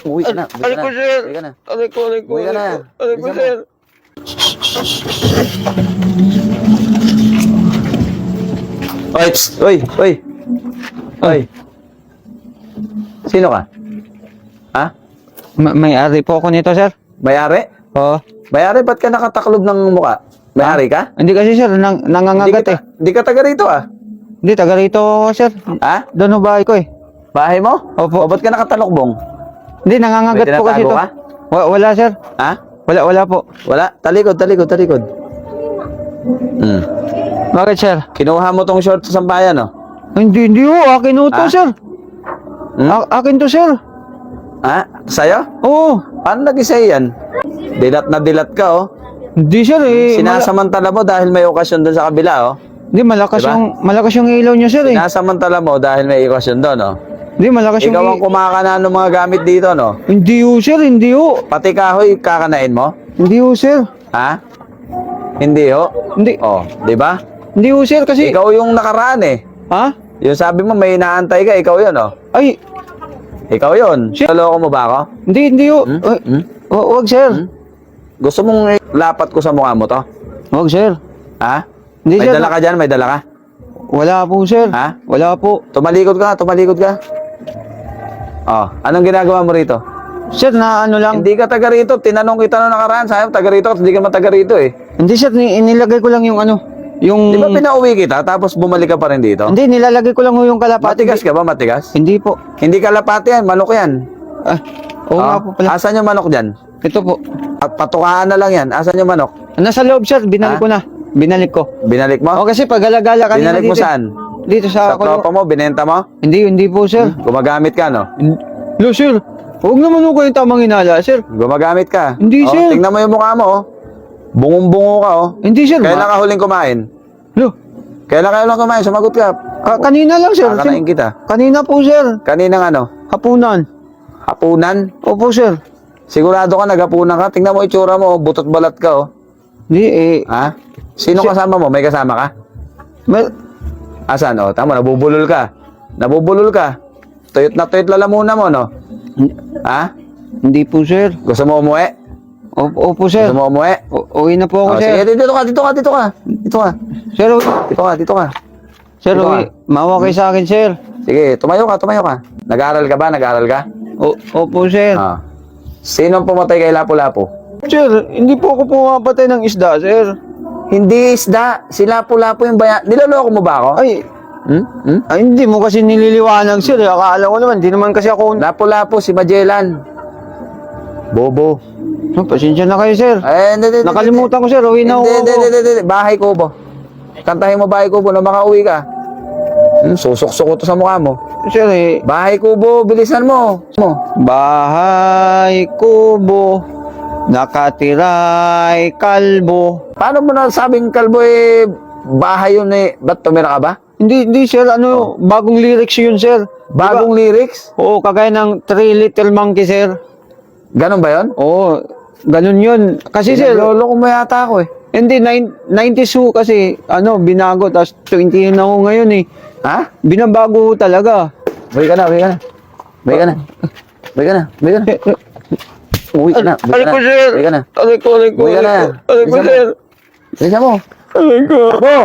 Uwi ka na. Aray ko, sir. Uwi ka na. Aray ko, Uwi ka na. Aray ko, Bilisan mo. sir. Oy, psst, oy, oy. Oy. Sino ka? Ha? May-ari po ako nito, sir. May-ari? Oo. May-ari, ba't ka nakataklob ng mukha? May-ari ka? Hindi kasi, sir. Nangangagat eh. Hindi ka taga rito ah. Hindi, taga rito ako, sir. Ha? Doon ang bahay ko eh. Bahay mo? Opo. O ba't ka nakatalokbong? Hindi, nangangagat May po kasi tinatago ito. ka? Wala, sir. Ha? Wala po. Wala? Talikod. Hmm. Bakit, sir? Kinuha mo tong short sa sambayan, no? Hindi ho. Akin ho to, Ah? sir. Hmm? Akin to, sir. Ha? Sa'yo? Oo. Paano nag-isa yan? Dilat na dilat ka, oh. Hindi, sir eh. Sinasamantala mo dahil may okasyon doon sa kabila, oh. Hindi, malakas Diba? malakas yung ilaw niya, sir eh. Sinasamantala mo dahil may okasyon doon, oh. Hindi, malakas yung Ikaw ang kumakana ng mga gamit dito, no? Hindi ho, sir. Hindi ho. Pati kahoy, kakanain mo? Hindi ho, sir. Ha? Hindi, ho? Hindi. Oh, di ba? Hindi ho, sir, kasi... Ikaw yung nakaraan, eh. Ha? Yung sabi mo, may inaantay ka, ikaw yun, oh. Ay, Ikaw yun. Shit. Naloko mo ba ako? hindi ho. Hmm? Ay, Hmm? wag, sir. Gusto mong lapat ko sa mukha mo to? Wag, sir. Ha? Hindi, May sir. dala ka dyan? May dala ka? Wala po, sir. Ha? Wala po. Tumalikod ka. Oh, anong ginagawa mo rito? Sir, na ano lang. Hindi ka taga rito. Tinanong kita nung nakaraan. Sabi mo, taga rito. Hindi ka man taga rito, eh. Hindi, sir. Inilagay ko lang yung ano. Yung... Di ba pinauwi kita, tapos bumalik ka pa rin dito? Hindi, nilalagay ko lang ho yung kalapati. Matigas ka ba? Matigas? Hindi po. Hindi kalapati yan. Manok yan. Ah, oo nga po pala. Asan yung manok dyan? Ito po. At patukaan na lang yan. Asan yung manok? Nasa loob, sir. Binalik Ha? ko na. Binalik ko. Binalik mo? O kasi pag gala-gala kanina Binalik mo dito. saan? Dito Sa sa... tropa mo? Binenta mo? Hindi po, sir. Gumagamit ka, no? Lo, sir. Huwag naman ho kayong tamang inala, sir. Gumagamit ka? Hindi, Oh, sir. Tingnan mo yung mukha mo, oh. Bungong-bungo ka, oh. Hindi, sir. Kailan ka huling kumain? Lo, Kailan kumain? Sumagot ka. kanina lang, sir. Kakanain kita. Kanina po, sir. Kaninang ano? Hapunan. Hapunan? Opo, sir. Sigurado ka naghapunan ka? Tingnan mo itsura mo, oh. Butot balat ka, oh. Hindi, Ha? Sino kasama mo? May kasama ka? Well, Asan? Oh, tama, nabubulol ka. Tuyot na tuyot lalamunan mo, no? Ha? hindi po, sir. Gusto mo umuwi? Opo, sir. Gusto mo umuwi? Uwi na po ako, Oh, sir. sige, dito ka. Sir, Dito ka. sir, Dito uwi. ka. Maawa kayo sa akin, sir. Sige, tumayo ka. Nag-aaral ka ba? Opo, sir. Ah. Sino ang pumatay kay Lapu-Lapu? Sir, hindi po ako pumapatay ng isda, sir. Hindi isda. Si Lapu-Lapu yung bayan. Niloloko mo ba ako? Ay, Hmm? hindi mo kasi nililiwanag, sir. Akala ko naman, hindi naman kasi ako... Lapu-Lapu, si Magellan. Bobo. Pasensya na kayo, sir. Hindi. Nakalimutan ko, sir. Uwi na ako. Hindi. Bahay Kubo. Kantahin mo Bahay Kubo na makauwi ka. Susok-sok to sa mukha mo. Sir, Bahay Kubo, bilisan mo. bahay kubo, nakatiray kalbo. Paano mo nasabing kalbo bahay yun ba't tumira ka ba? Hindi, sir. Bagong lyrics yun, sir. Bagong lyrics? Oo, kagaya ng Three Little Monkey, sir. Ganon ba yun? Oo, ganun yun. Kasi, sir, Lolo ko yata ako eh. hindi, 90s ho kasi, binago, tapos 20 na ho ngayon eh. Ha? Binabago ho talaga. Uwi ka na. Uwi ka na. Aray ko, sir. Uwi ka na. Aray ko. Uwi ka na. Aray ko, Bilisan mo. sir. Bilisan mo. Aray ko. Bo!